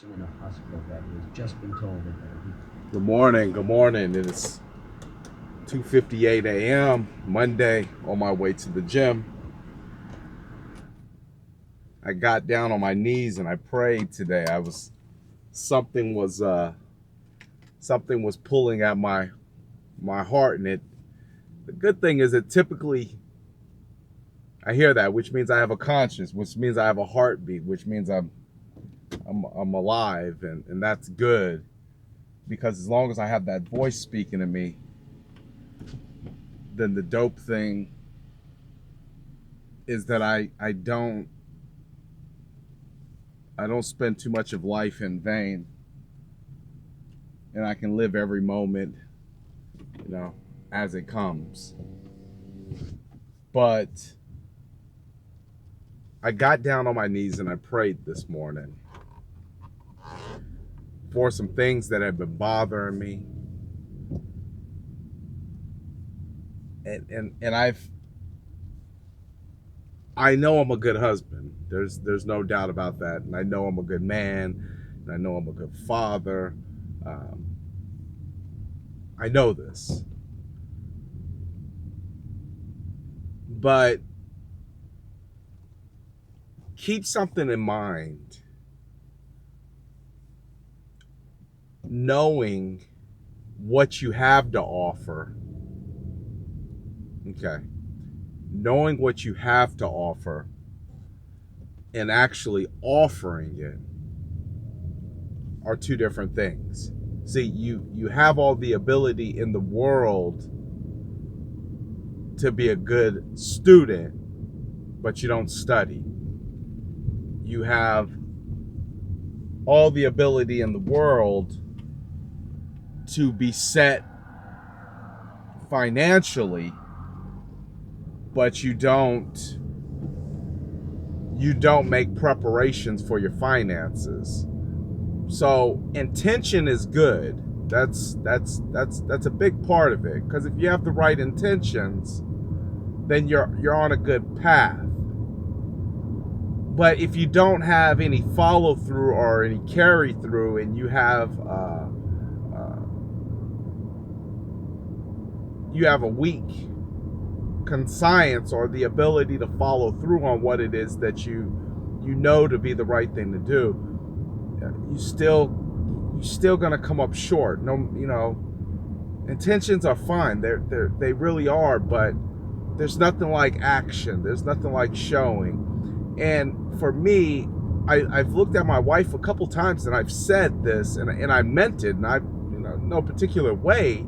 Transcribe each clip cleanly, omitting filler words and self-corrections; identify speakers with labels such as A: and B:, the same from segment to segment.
A: person in a hospital bed who has just been told that
B: Good morning. Good morning. It is 2:58 a.m. Monday on my way to the gym. I got down on my knees and I prayed today. Something was pulling at my heart, and the good thing is that typically I hear that, which means I have a conscience, which means I have a heartbeat, which means I'm alive, and that's good, because as long as I have that voice speaking to me, then the dope thing is that I don't spend too much of life in vain, and I can live every moment, as it comes. But I got down on my knees and I prayed this morning for some things that have been bothering me. And I know I'm a good husband. There's no doubt about that. And I know I'm a good man, and I know I'm a good father. I know this. But keep something in mind. Knowing what you have to offer. Okay. Knowing what you have to offer and actually offering it are two different things. See, you have all the ability in the world to be a good student, but you don't study. You have all the ability in the world to be set financially, but you don't make preparations for your finances. So intention is good. That's a big part of it, because if you have the right intentions, then you're on a good path. But if you don't have any follow through or any carry through, and you have a weak conscience or the ability to follow through on what it is that you know to be the right thing to do, you're still gonna come up short. No, intentions are fine. They really are, but there's nothing like action. There's nothing like showing. And for me, I've looked at my wife a couple times and I've said this, and I meant it, and I, no particular way.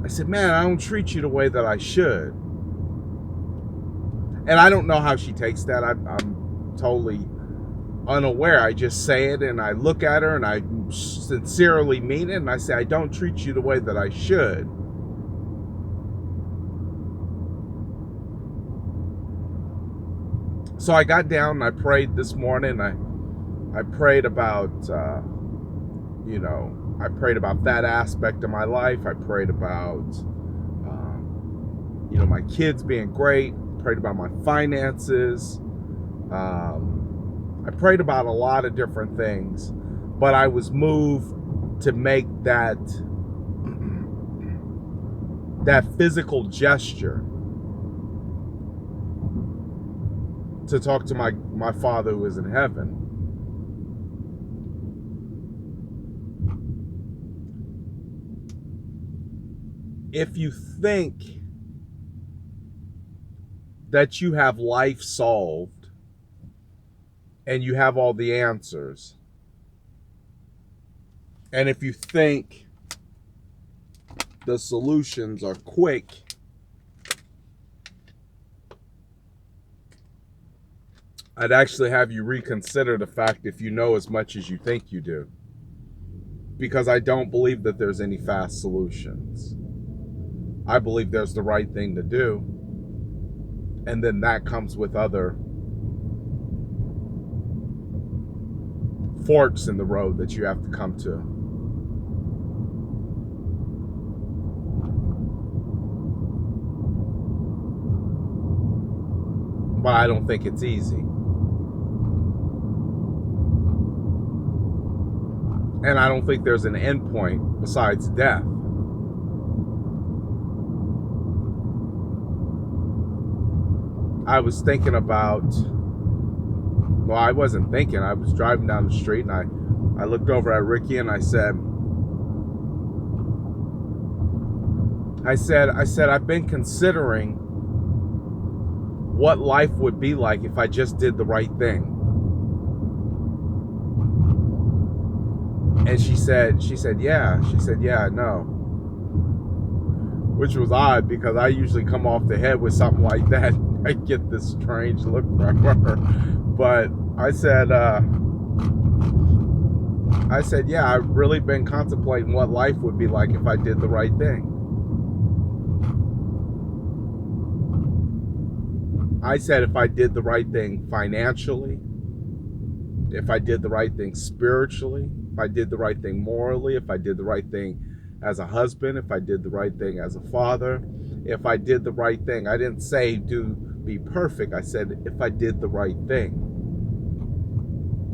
B: I said, man, I don't treat you the way that I should. And I don't know how she takes that. I'm totally unaware. I just say it, and I look at her, and I sincerely mean it, and I say, I don't treat you the way that I should. So I got down and I prayed this morning. I prayed about I prayed about that aspect of my life. I prayed about my kids being great. I prayed about my finances. I prayed about a lot of different things, but I was moved to make that physical gesture to talk to my Father who is in heaven. If you think that you have life solved and you have all the answers, and if you think the solutions are quick, I'd actually have you reconsider the fact if you know as much as you think you do. Because I don't believe that there's any fast solutions. I believe there's the right thing to do, and then that comes with other forks in the road that you have to come to. But I don't think it's easy. And I don't think there's an end point besides death. I was thinking about, well, I wasn't thinking. I was driving down the street and I looked over at Ricky and I said, I've been considering what life would be like if I just did the right thing. And she said, yeah. She said, yeah, I know. Which was odd because I usually come off the head with something like that. I get this strange look from her. But I said, yeah, I've really been contemplating what life would be like if I did the right thing. I said if I did the right thing financially, if I did the right thing spiritually, if I did the right thing morally, if I did the right thing as a husband, if I did the right thing as a father, if I did the right thing. I didn't say be perfect. I said if I did the right thing.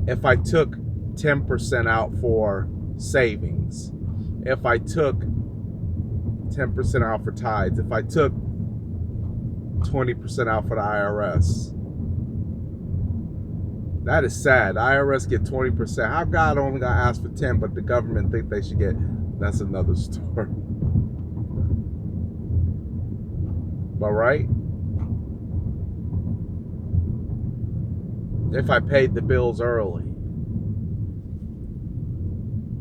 B: If I took 10% out for savings, if I took 10% out for tithes, if I took 20% out for the IRS. That is sad. The IRS get 20%. How God only got asked for 10, but the government think they should get? That's another story. But right? If I paid the bills early,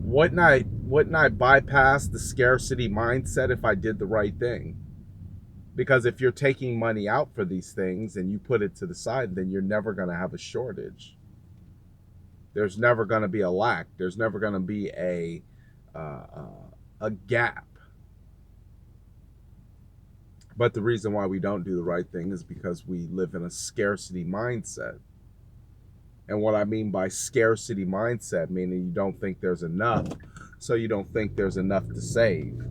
B: wouldn't I bypass the scarcity mindset if I did the right thing? Because if you're taking money out for these things and you put it to the side, then you're never going to have a shortage. There's never going to be a lack. There's never going to be a gap. But the reason why we don't do the right thing is because we live in a scarcity mindset. And what I mean by scarcity mindset, meaning you don't think there's enough, so you don't think there's enough to save.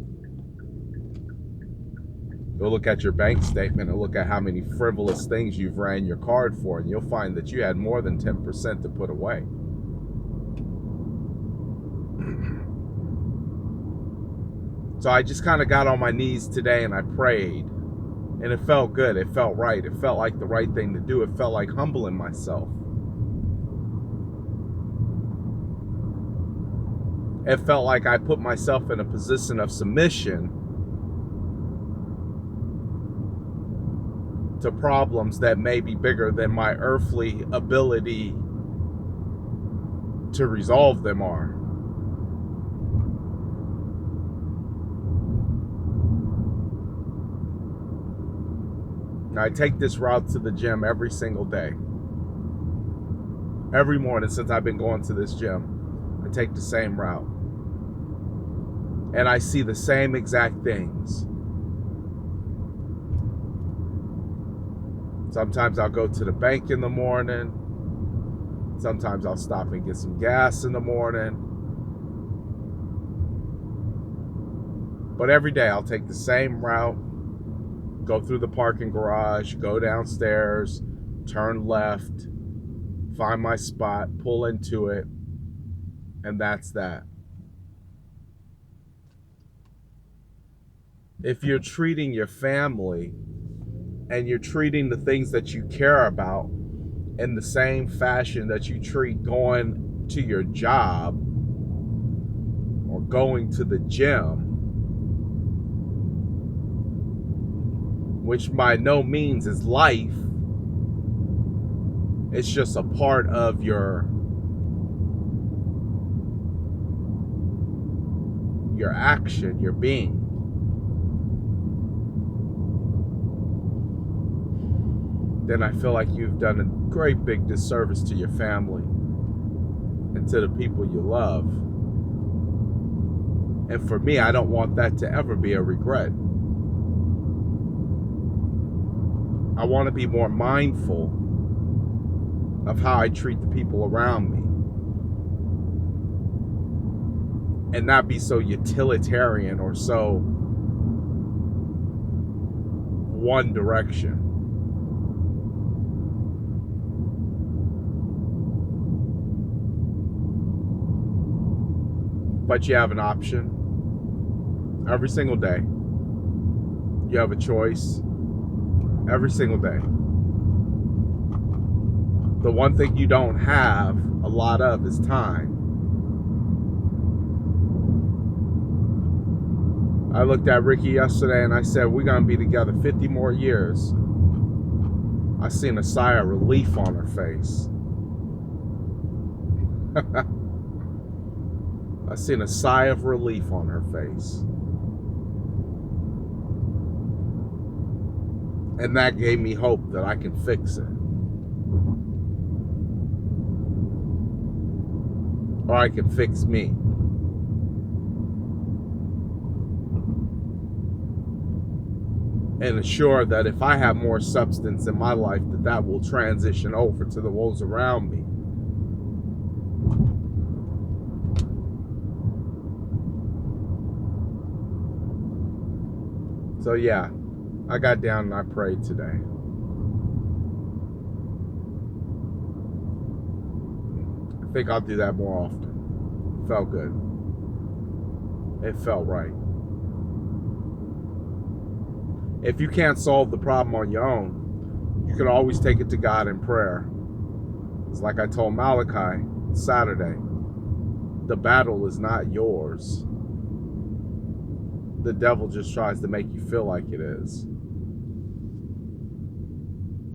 B: Go look at your bank statement and look at how many frivolous things you've ran your card for, and you'll find that you had more than 10% to put away. So I just kind of got on my knees today and I prayed, and it felt good. It felt right. It felt like the right thing to do. It felt like humbling myself. It felt like I put myself in a position of submission to problems that may be bigger than my earthly ability to resolve them are. I take this route to the gym every single day. Every morning since I've been going to this gym, I take the same route. And I see the same exact things. Sometimes I'll go to the bank in the morning. Sometimes I'll stop and get some gas in the morning. But every day I'll take the same route, go through the parking garage, go downstairs, turn left, find my spot, pull into it, and that's that. If you're treating your family and you're treating the things that you care about in the same fashion that you treat going to your job or going to the gym, which by no means is life, it's just a part of your action, your being. Then I feel like you've done a great big disservice to your family and to the people you love. And for me, I don't want that to ever be a regret. I want to be more mindful of how I treat the people around me and not be so utilitarian or so one direction. But you have an option. Every single day. You have a choice. Every single day. The one thing you don't have a lot of is time. I looked at Ricky yesterday and I said, we're going to be together 50 more years. I seen a sigh of relief on her face. I seen a sigh of relief on her face. And that gave me hope that I can fix it. Or I can fix me. And assure that if I have more substance in my life, that will transition over to those around me. So yeah, I got down and I prayed today. I think I'll do that more often. It felt good. It felt right. If you can't solve the problem on your own, you can always take it to God in prayer. It's like I told Malachi Saturday, the battle is not yours. The devil just tries to make you feel like it is.